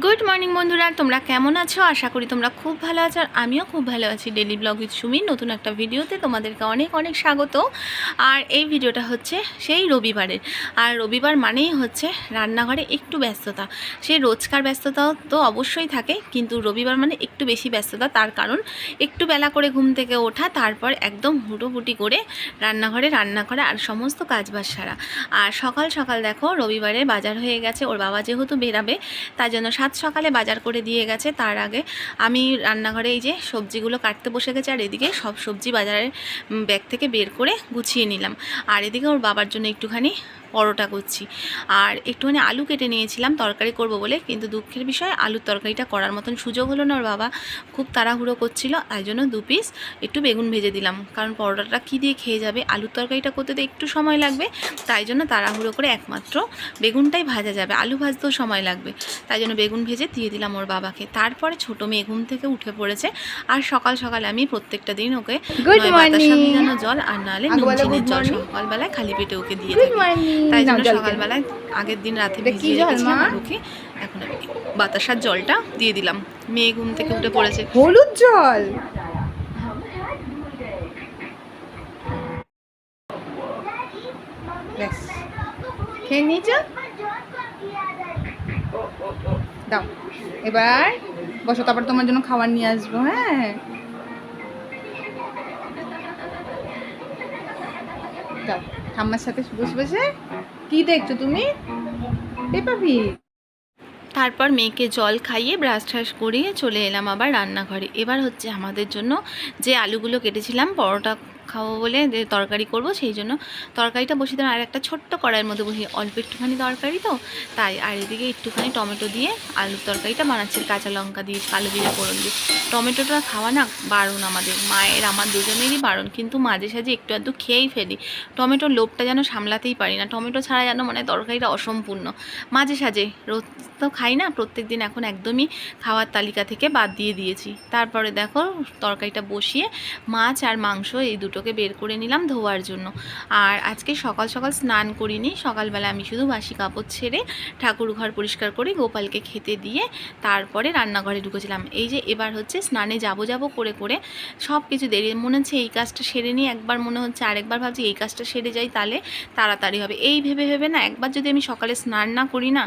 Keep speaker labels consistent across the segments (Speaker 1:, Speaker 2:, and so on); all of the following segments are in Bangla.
Speaker 1: গুড মর্নিং বন্ধুরা, তোমরা কেমন আছো? আশা করি তোমরা খুব ভালো আছো। আর আমিও খুব ভালো আছি। ডেলি ব্লগ উইথ সুমি নতুন একটা ভিডিওতে তোমাদেরকে অনেক অনেক স্বাগত। আর এই ভিডিওটা হচ্ছে সেই রবিবারের। আর রবিবার মানেই হচ্ছে রান্নাঘরে একটু ব্যস্ততা। সেই রোজকার ব্যস্ততা তো অবশ্যই থাকে, কিন্তু রবিবার মানে একটু বেশি ব্যস্ততা। তার কারণ একটু বেলা করে ঘুম থেকে ওঠা, তারপর একদম হুটোপুটি করে রান্নাঘরে রান্না করা আর সমস্ত কাজবাজ সারা। আর সকাল সকাল দেখো রবিবারে বাজার হয়ে গেছে। ওর বাবা যেহেতু বেরাবে তার জন্য সকালে বাজার করে দিয়ে গেছে। তার আগে আমি রান্নাঘরে এই যে সবজিগুলো কাটতে বসে গেছি, আর এদিকে সব সবজি বাজারের ব্যাগ থেকে বের করে গুছিয়ে নিলাম। আর এদিকে ওর বাবার জন্য একটুখানি পরোটা করছি, আর একটুখানি আলু কেটে নিয়েছিলাম তরকারি করব বলে, কিন্তু দুঃখের বিষয় আলুর তরকারিটা করার মতন সুযোগ হলো না। ওর বাবা খুব তাড়াহুড়ো করছিল, তাই জন্য 2 পিস একটু বেগুন ভেজে দিলাম। কারণ পরোটাটা কী দিয়ে খেয়ে যাবে, আলুর তরকারিটা করতে তো একটু সময় লাগবে, তাই জন্য তাড়াহুড়ো করে একমাত্র বেগুনটাই ভাজা যাবে, আলু ভাজতেও সময় লাগবে, তাই জন্য বেগুন ভেজে দিয়ে দিলাম ওর বাবাকে। তারপরে ছোটো মেয়ে ঘুম থেকে উঠে পড়েছে, আর সকাল সকাল আমি প্রত্যেকটা দিন ওকে বাতাসা ভিজানো জল আর নাহলে নুন চিনির জল সকালবেলায় খালি পেটে ওকে দিয়ে থাকি। তাই জন্য সকালবেলায় আগের দিন রাতে ভিজিয়ে রেখেছিলাম, আর ওকে এখন আমি বাতাসার জলটা দিয়ে দিলাম। মেয়ে ঘুম থেকে উঠে পড়েছে।
Speaker 2: হলুদ জল খেয়ে নিয়েছ, দাও এবার বসো, তারপর তোমার জন্য খাবার নিয়ে আসবো। হ্যাঁ দাও, ঠাম্মার সাথে বসে বসে কি দেখছো তুমি? পেপা পিগ।
Speaker 1: তারপর মেয়েকে জল খাইয়ে ব্রাশ ট্রাশ করিয়ে চলে এলাম আবার রান্নাঘরে। এবার হচ্ছে আমাদের জন্য যে আলুগুলো কেটেছিলাম পরোটা খাবো বলে, যে তরকারি করব, সেই জন্য তরকারিটা বসিয়ে দিলাম। আর একটা ছোট্ট কড়াইয়ের মধ্যে বসিয়ে অল্প একটুখানি তরকারি তো তাই। আর এদিকে একটুখানি টমেটো দিয়ে আলুর তরকারিটা বানাচ্ছি, কাঁচা লঙ্কা দিয়ে কালো জিরা ফোড়ন দিয়ে। টমেটোটা খাওয়া না বারণ, আমাদের মায়ের আমার দুজনেরই বারণ, কিন্তু মাঝে সাঝে একটু আধটু খেয়েই ফেলি। টমেটোর লোভটা যেন সামলাতেই পারি না, টমেটো ছাড়া যেন মানে তরকারিটা অসম্পূর্ণ। মাঝে সাঝে, রোজ তো খাই না প্রত্যেক দিন, এখন একদমই খাওয়ার তালিকা থেকে বাদ দিয়ে দিয়েছি। তারপরে দেখো তরকারিটা বসিয়ে মাছ আর মাংস এই দুটোকে বের করে নিলাম ধোয়ার জন্য। আর আজকে সকাল সকাল স্নান করিনি, সকালবেলা আমি শুধু বাসি কাপড় ছেড়ে ঠাকুর ঘর পরিষ্কার করে গোপালকে খেতে দিয়ে তারপরে রান্নাঘরে ঢুকেছিলাম। এই যে এবার হচ্ছে স্নানে যাব করে করে সব কিছু দেরি, মনে হচ্ছে এই কাজটা সেরে নিই, একবার মনে হচ্ছে আরেকবার ভাবছি এই কাজটা সেরে যাই তাহলে তাড়াতাড়ি হবে। এই ভেবে ভেবে না একবার যদি আমি সকালে স্নান না করি না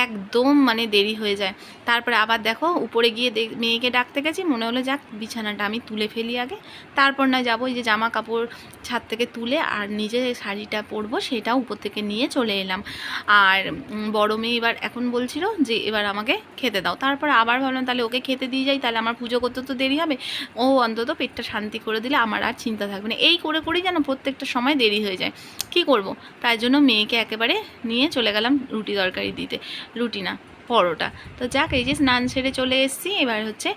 Speaker 1: একদম মানে দেরি হয়ে যায়। তারপরে আবার দেখো উপরে গিয়ে মেয়েকে ডাকতে গেছি, মনে হলো যাক বিছানাটা আমি তুলে ফেলি আগে, তারপর না যাবো এই যে জামা কাপড় ছাদ থেকে তুলে আর নিজে শাড়িটা পরবো সেটাও উপর থেকে নিয়ে চলে এলাম। আর বড় মেয়ে এবার এখন বলছিল যে এবার আমাকে খেতে দাও, তারপর আবার ভাবলাম তাহলে ওকে খেতে দিয়ে যাই, তাহলে আমার পুজো করতে তো দেরি হবে, ও অন্তত পেটটা শান্তি করে দিলে আমার আর চিন্তা থাকবে না। এই করে করেই যেন প্রত্যেকটা সময় দেরি হয়ে যায়, কি করব। তাই জন্য মেয়েকে একেবারে নিয়ে চলে গেলাম রুটি তরকারি দিতে, রুটি না পরোটা। তো যাক, এই যে স্নান সেরে চলে এসেছি, এবার হচ্ছে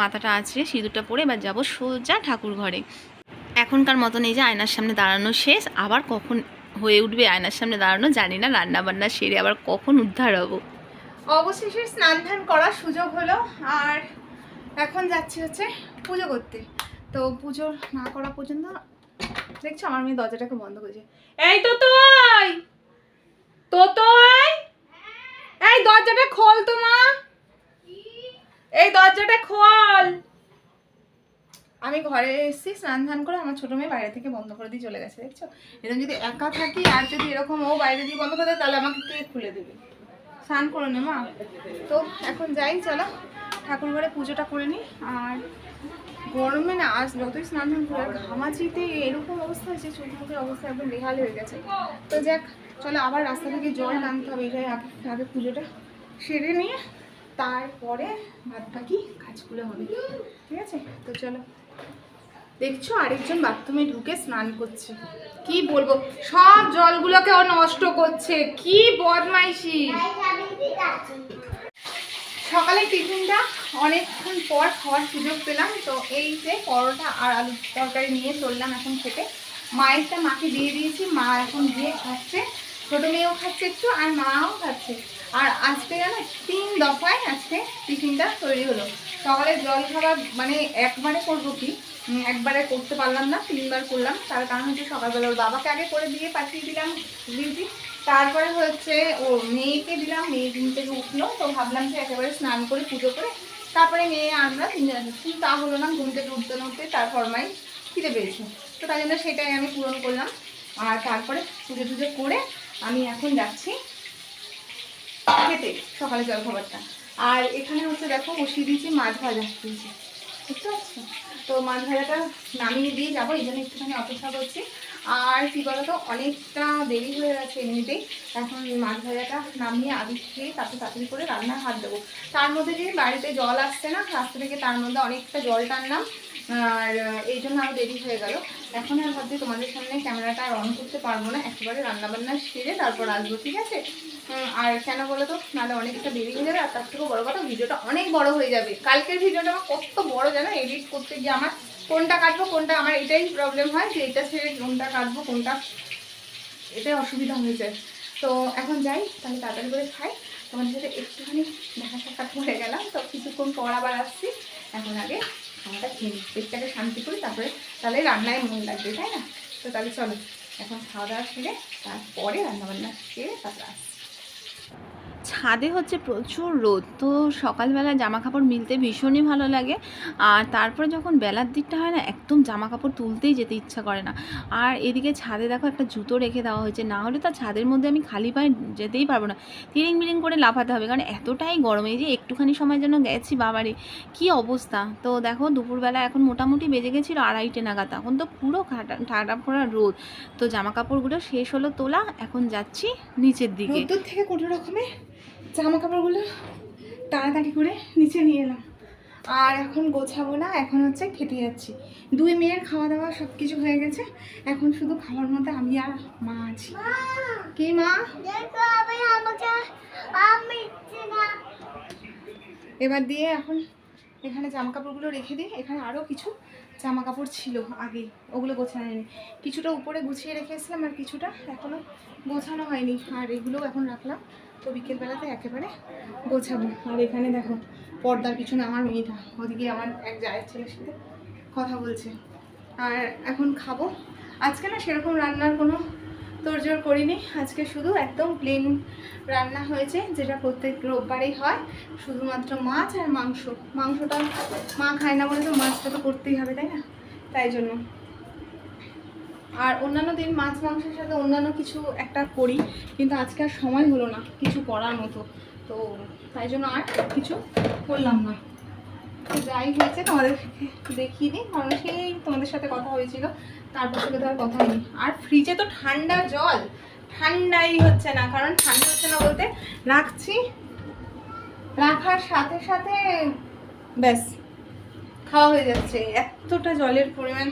Speaker 1: মাথাটা আঁচড়ে সিঁদুরটা পরে এবার যাবো সোজা ঠাকুর ঘরে। এখনকার মতন এই যে আয়নার সামনে দাঁড়ানো শেষ, আবার কখন হয়ে উঠবে আয়নার সামনে দাঁড়ানো জানি না, রান্না বান্না সেরে আবার কখন উদ্ধার হব।
Speaker 2: অবশেষে স্নান ধান করার সুযোগ হলো, আর এখন যাচ্ছি হচ্ছে পুজো করতে। তো পুজো না করা পর্যন্ত দেখছো আমার মেয়ে দরজাটাকে বন্ধ করেছে। এই তো এই দরজাটা খোল তো মা, এই দরজাটা খোল। আমি ঘরে এসেছি স্নান ধান করে, আমার ছোট মেয়ে বাইরে থেকে বন্ধ করে দিয়ে চলে গেছে। দেখছো, এরকম যদি একা থাকি আর যদি এরকম ও বাইরে দিয়ে বন্ধ করে দেয় তাহলে আমাকে কে খুলে দেবে? স্নান করে নে মা। তো এখন যাই, চলো ঠাকুর ঘরে পুজোটা করে নিই। আর গরমে না আজ যতই স্নান ধান করে ঘামাচিতে এরকম অবস্থা হয়েছে, চোখ মুখের অবস্থা একদম বেহাল হয়ে গেছে। তো যাক, চলো আবার রাস্তা থেকে জল টানতে হবে, এটাই আগে পুজোটা সেরে নিয়ে তারপরে বাদ বাকি কাজগুলো হবে, ঠিক আছে? তো চলো। দেখছো আরেকজন বাথরুমে ঢুকে স্নান করছে, কি বলবো, সব জলগুলোকে ও নষ্ট করছে, কি বদমাইশি। সকালে টিফিনটা অনেকক্ষণ পর খাওয়ার সুযোগ পেলাম, তো এই যে পরোটা আর আলু তরকারি নিয়ে চললাম এখন খেতে। মায়েরটা মাকে দিয়ে দিয়েছি, মা এখন দিয়ে খাচ্ছে, ছোটো মেয়েও খাচ্ছে একটু আর মাও খাচ্ছে। আর আজকে জানো 3 দফায় আজকে টিফিনটা তৈরি হলো। সকালে জল খাবার মানে একবারে করবো কি, একবারে করতে পারলাম না, 3বার করলাম। তার কারণ হচ্ছে সকালবেলা ওর বাবাকে আগে করে দিয়ে পাঠিয়ে দিলাম ডিউটি, তারপরে হচ্ছে ও মেয়েকে দিলাম, মেয়ে ঘুম থেকে উঠলো, তো ভাবলাম যে একেবারে স্নান করে পুজো করে তারপরে মেয়ে আমরা তিনজন আসবো, কিন্তু তা হলো না। ঘুম থেকে উঠতে উঠতে তার ফরমাইশ খিদে পেয়েছে, তো তাই জন্য সেটাই আমি পূরণ করলাম। আর তারপরে পুজো টুজো করে আমি এখন যাচ্ছি খেতে সকালে জলখাবারটা। আর এখানে হচ্ছে দেখো বসিয়ে দিয়েছি মাছ ভাজা দিয়েছি, বুঝতে পারছো? তো মাছ ভাজাটা নামিয়ে দিয়ে যাবো, এই জন্য একটুখানি অপেক্ষা করছি। আর কী বলতো, অনেকটা দেরি হয়ে গেছে এমনিতেই। এখন মাছ ভাজাটা নামিয়ে আগে খেয়ে তারপরে তাড়াতাড়ি করে রান্নায় হাত দেবো। তার মধ্যে যে বাড়িতে জল আসছে না রাস্তা থেকে, তার মধ্যে অনেকটা জল টানলাম, আর এই জন্য আরও দেরি হয়ে গেল। এখন আর ভাবছি তোমাদের সামনে ক্যামেরাটা আর অন করতে পারবো না, একেবারে রান্নাবান্না সেরে তারপর আসবো, ঠিক আছে? আর কেন বলো তো, নাহলে অনেকটা দেরি হয়ে যাবে। আর তার থেকেও বড়ো কথা, ভিডিওটা অনেক বড় হয়ে যাবে। কালকের ভিডিওটা আমার কত বড় জানো, এডিট করতে গিয়ে আমার কোনটা কাটবো কোনটা, আমার এটাই প্রবলেম হয় যে এটা ছেড়ে কোনটা কাটবো কোনটা, এটাই অসুবিধা হয়ে যায়। তো এখন যাই, তাহলে তাড়াতাড়ি করে খাই। তোমাদের সাথে একটুখানি দেখা সাক্ষাৎ করে গেলাম, তো কিছুক্ষণ পর আবার আসছি। এখন আগে খাওয়াটা খেয়ে নিই, পেটটাকে শান্তি করি, তারপরে তাহলে রান্নায় মন লাগবে, তাই না? তো তাহলে চলো এখন খাওয়া দাওয়া সেরে তারপরে রান্নাবান্না সেরে তারপরে আসছি।
Speaker 1: ছাদে হচ্ছে প্রচুর রোদ, তো সকালবেলা জামা কাপড় মিলতে ভীষণই ভালো লাগে। আর তারপরে যখন বেলার দিকটা হয় না, একদম জামা কাপড় তুলতেই যেতে ইচ্ছা করে না। আর এদিকে ছাদে দেখো একটা জুতো রেখে দেওয়া হয়েছে, না হলে তো ছাদের মধ্যে আমি খালি পায়ে যেতেই পারবো না, তিরিং বিরিং করে লাফাতে হবে, কারণ এতটাই গরম। এই যে একটুখানি সময় যেন গেছি, বাবারে কি অবস্থা। তো দেখো দুপুরবেলা এখন মোটামুটি বেজে গেছিলো 2:30 নাগাদ, এখন তো পুরো ঠাডা ফোড়া রোদ। তো জামা কাপড়গুলো শেষ হলো তোলা, এখন যাচ্ছি নিচের দিকে।
Speaker 2: রোদ্দুর থেকে কোনো রকমে জামা কাপড়গুলো তাড়াতাড়ি করে নিচে নিয়ে এলাম। আর এখন গোছাবো না, এখন হচ্ছে খেতে যাচ্ছি। দুই মেয়ের খাওয়া দাওয়া সব কিছু হয়ে গেছে, এখন শুধু খাওয়ার মধ্যে আমি আর মা আছি। কি মা? এবার দিয়ে এখন এখানে জামা কাপড়গুলো রেখে দিই। এখানে আরও কিছু জামা কাপড় ছিল আগে, ওগুলো গোছানো হয়নি। কিছুটা উপরে গুছিয়ে রেখে এসেছিলাম, আর কিছুটা এখনও গোছানো হয়নি। আর এগুলোও এখন রাখলাম, তো বিকেলবেলাতে একেবারে গোছাবো। আর এখানে দেখো পর্দার পিছনে আমার মেয়েটা, ওদিকে আমার এক জায়ের ছেলের সাথে কথা বলছে। আর এখন খাবো। আজকে না সেরকম রান্নার কোনো তোড়জোড় করিনি, আজকে শুধু একদম প্লেন রান্না হয়েছে, যেটা প্রত্যেক রোববারেই হয়, শুধুমাত্র মাছ আর মাংস। মাংসটা মা খায় না বলে তো মাছটা তো করতেই হবে, তাই না? তাই জন্য। আর অন্যান্য দিন মাছ মাংসের সাথে অন্যান্য কিছু একটা করি, কিন্তু আজকে আর সময় হলো না কিছু করার মতো, তো তাই জন্য আর কিছু করলাম না। যাই হয়েছে তোমাদেরকে দেখিয়ে দিই, কারণ সেই তোমাদের সাথে কথা হয়েছিল, তারপর থেকে তো আর কথা হয়নি। আর ফ্রিজে তো ঠান্ডা জল, ঠান্ডাই হচ্ছে না। কারণ ঠান্ডা হচ্ছে না বলতে, রাখছি, রাখার সাথে সাথে ব্যাস খাওয়া হয়ে যাচ্ছে। এতটা জলের পরিমাণ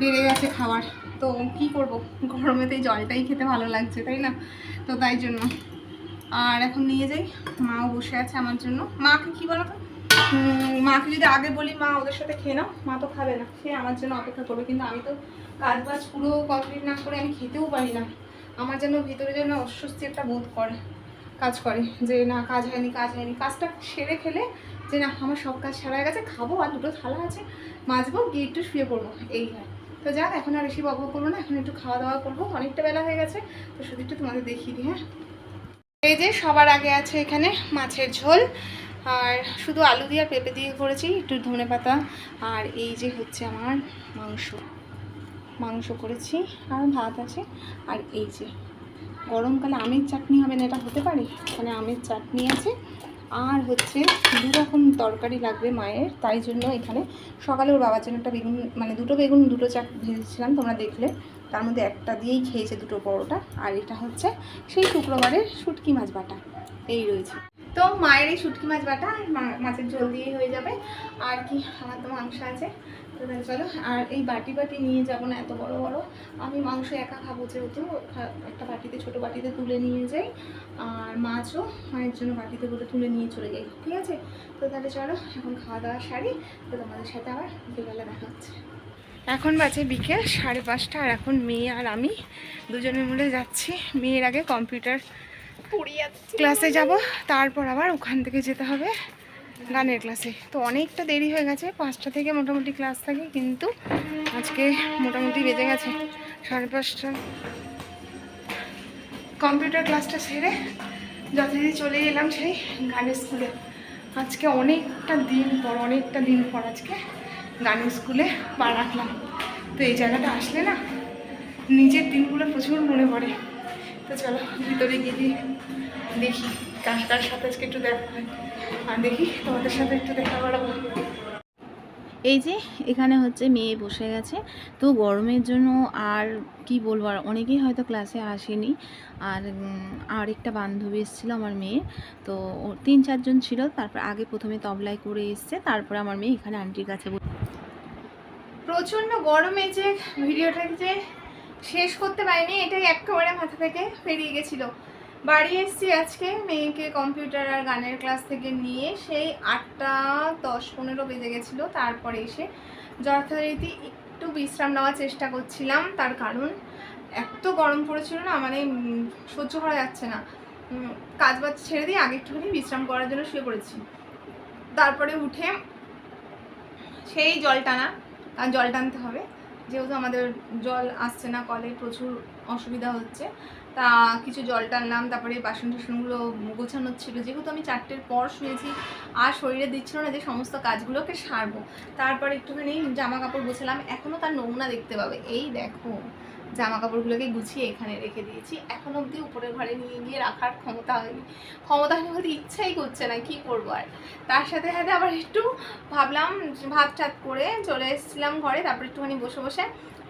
Speaker 2: বেড়ে গেছে খাওয়ার, তো কি করব, গরমেতে জলটাই খেতে ভালো লাগছে, তাই না? তো তাই জন্য। আর এখন নিয়ে যাই, মাও বসে আছে আমার জন্য। মাকে কি বলো তো, মাকে যদি আগে বলি মা ওদের সাথে খেয়ে নাও, মা তো খাবে না, সে আমার জন্য অপেক্ষা করবে। কিন্তু আমি তো কাজ বাজ পুরো কমপ্লিট না করে আমি খেতেও পারি না। আমার যেন ভিতরে যেন অস্বস্তি একটা বোধ করে, কাজ করে, যে না কাজ হয়নি কাজ হয়নি। কাজটা সেরে খেলে যে না আমার সব কাজ সারা হয়ে গেছে, খাবো আর দুটো থালা আছে মাজবো, গিয়ে একটু শুয়ে পড়বো, এই হয়। তো যাক, এখন আর বেশি বকবক করবো না, এখন একটু খাওয়া দাওয়া করবো, অনেকটা বেলা হয়ে গেছে। তো শুধু একটু তোমাদের দেখিয়ে দিই। হ্যাঁ, এই যে সবার আগে আছে এখানে মাছের ঝোল, আর শুধু আলু দিয়ে আর পেঁপে দিয়ে করেছি, একটু ধনে পাতা। আর এই যে হচ্ছে আমার মাংস করেছি, আর ভাত আছে। আর এই যে গরমকালে আমের চাটনি হবে না, এটা হতে পারে? এখানে আমের চাটনি আছে, আর হচ্ছে দু রকম তরকারি লাগবে মায়ের, তাই জন্য এখানে সকালে ওর বাবার জন্য একটা বেগুন, মানে দুটো বেগুন দুটো চাট ভেজেছিলাম, তোমরা দেখলে। তার মধ্যে একটা দিয়েই খেয়েছে দুটো পরোটা। আর এটা হচ্ছে সেই শুক্রবারের শুটকি মাছ বাটা, এই রয়েছে। তো মায়ের এই শুটকি মাছ বাটা আর মাছের ঝোল দিয়েই হয়ে যাবে। আর কি, আমার তো মাংস আছে, তো তাহলে চলো। আর এই বাটি নিয়ে যাব না, এত বড় বড়, আমি মাংস একা খাবো যেহেতু, একটা বাটিতে, ছোটো বাটিতে তুলে নিয়ে যাই। আর মাছও মায়ের জন্য বাটিতে করে তুলে নিয়ে চলে যাই, ঠিক আছে? তো তাহলে চলো এখন খাওয়া দাওয়া সারি, তো তোমাদের সাথে আবার বিকেলবেলা দেখা হচ্ছে। এখন বাজে বিকেল 5:30, আর এখন মেয়ে আর আমি দুজনে মিলে যাচ্ছি। মেয়ের আগে কম্পিউটার ক্লাসে যাব, তারপর আবার ওখান থেকে যেতে হবে গানের ক্লাসে। তো অনেকটা দেরি হয়ে গেছে, 5টা থেকে মোটামুটি ক্লাস থাকে, কিন্তু আজকে মোটামুটি বেজে গেছে 5:30। কম্পিউটার ক্লাসটা সেরে যথারীতি চলে এলাম সেই গানের স্কুলে। আজকে অনেকটা দিন পর আজকে গানের স্কুলে পা রাখলাম। তো এই জায়গাটা আসলে না নিজের দিনগুলো প্রচুর মনে পড়ে। তো চলো ভিতরে গিয়ে দেখি কার কার সাথে আজকে একটু দেখা হয়, আর দেখি তোমাদের সাথে একটু দেখা করাবো।
Speaker 1: এই যে এখানে হচ্ছে মেয়ে বসে গেছে। তো গরমের জন্য আর কি বলবো, আর অনেকেই হয়তো ক্লাসে আসেনি। আর একটা বান্ধবী এসেছিলো আমার মেয়ে, তো 3-4 জন ছিল। তারপর আগে প্রথমে তবলায় করে এসছে, তারপরে আমার মেয়ে এখানে আন্টির কাছে
Speaker 2: প্রচণ্ড গরমে যে ভিডিওটা যে শেষ করতে পারিনি, এটাই একেবারে মাথা থেকে বেরিয়ে গেছিলো। বাড়ি এসেছি আজকে মেয়েকে কম্পিউটার আর গানের ক্লাস থেকে নিয়ে, সেই 8:10-15 বেজে গেছিলো। তারপরে এসে যথারীতি একটু বিশ্রাম নেওয়ার চেষ্টা করছিলাম, তার কারণ এত গরম পড়েছিল না, মানে সহ্য করা যাচ্ছে না। কাজ বাজ ছেড়ে দিয়ে আগে একটুখানি বিশ্রাম করার জন্য শুয়ে পড়েছি। তারপরে উঠে সেই জল টানা, কারণ জল টানতে হবে, যেহেতু আমাদের জল আসছে না, কলে প্রচুর অসুবিধা হচ্ছে। তা কিছু জল টানলাম, তারপরে বাসন টাসনগুলো গোছানোর ছিল, যেহেতু আমি 4টের পর শুয়েছি আর শরীরে দিচ্ছিল না যে সমস্ত কাজগুলোকে সারবো। তারপরে একটুখানি জামা কাপড় গোছালাম, এখনও তার নমুনা দেখতে পাবে। এই দেখো জামা কাপড়গুলোকে গুছিয়ে এখানে রেখে দিয়েছি, এখনও অবধি উপরের ঘরে নিয়ে গিয়ে রাখার ক্ষমতা হয়নি বলতে ইচ্ছাই করছে না, কি করবো আর। তার সাথে সাথে আবার একটু ভাবলাম, ভাত টাত করে চলে এসেছিলাম ঘরে, তারপরে একটুখানি বসে বসে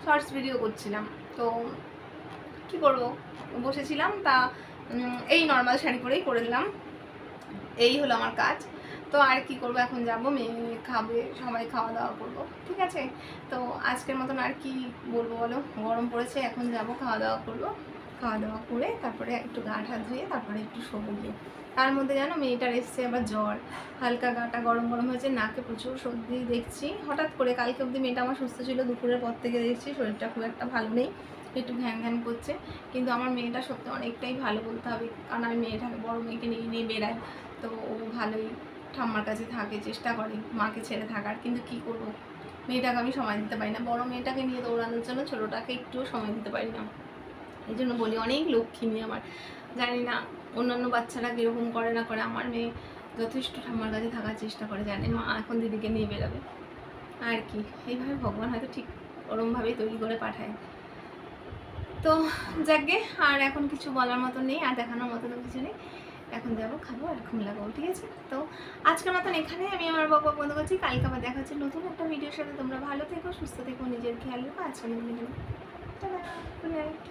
Speaker 2: শর্টস ভিডিও করছিলাম। তো কি করবো, বসেছিলাম, তা এই নর্মাল শাড়ি পরেই করে দিলাম। এই হলো আমার কাজ। তো আর কি করবো, এখন যাবো, মেয়ে খাবে, সবাই খাওয়া দাওয়া করবো, ঠিক আছে। তো আজকের মতন আর কি বলবো বলো, গরম পড়েছে, এখন যাবো খাওয়া দাওয়া করবো, খাওয়া দাওয়া করে তারপরে একটু গা ঠা ধুয়ে তারপরে একটু শোবো গিয়ে। তার মধ্যে জানো মেয়েটার এসছে আবার জ্বর, হালকা গাটা গরম গরম হয়েছে, নাকে প্রচুর সর্দি দেখছি হঠাৎ করে। কালকে অবধি মেয়েটা আমার সুস্থ ছিল, দুপুরের পর থেকে দেখছি শরীরটা খুব একটা ভালো নেই, একটু ঘ্যান ঘ্যান করছে। কিন্তু আমার মেয়েটা সত্যি অনেকটাই ভালো বলতে হবে, কারণ আমি মেয়েটাকে বড় মেয়েকে নিয়ে নিয়ে বেড়াই, তো ও ভালোই ঠাম্মার কাছে থাকে, চেষ্টা করে মাকে ছেড়ে থাকার। কিন্তু কি করবো, মেয়েটাকে আমি সময় দিতে পারি না, বড় মেয়েটাকে নিয়ে দৌড়ানোর জন্য ছোটোটাকে একটুও সময় দিতে পারি না। এই জন্য বলি অনেক লক্ষ্মী আমার। জানি না অন্যান্য বাচ্চারা কীরকম করে না করে, আমার মেয়ে যথেষ্ট ঠাম্মার কাছে থাকার চেষ্টা করে, জানে মা এখন দিদিকে নিয়ে বেরোবে আর কি। এইভাবে ভগবান হয়তো ঠিক ওরমভাবেই তৈরি করে পাঠায়। তো যাকে আর এখন কিছু বলার মতো নেই, আর দেখানোর মতনও কিছু নেই। এখন যাবো, খাবো আর ঘুম লাগাবো, ঠিক আছে। তো আজকের মতন এখানে আমি আমার বক বন্ধ করছি। কালকে আবার দেখা হচ্ছে নতুন একটা ভিডিওর সাথে। তোমরা ভালো থেকো, সুস্থ থেকো, নিজের খেয়াল রেখো। আজকে গুড নাইট।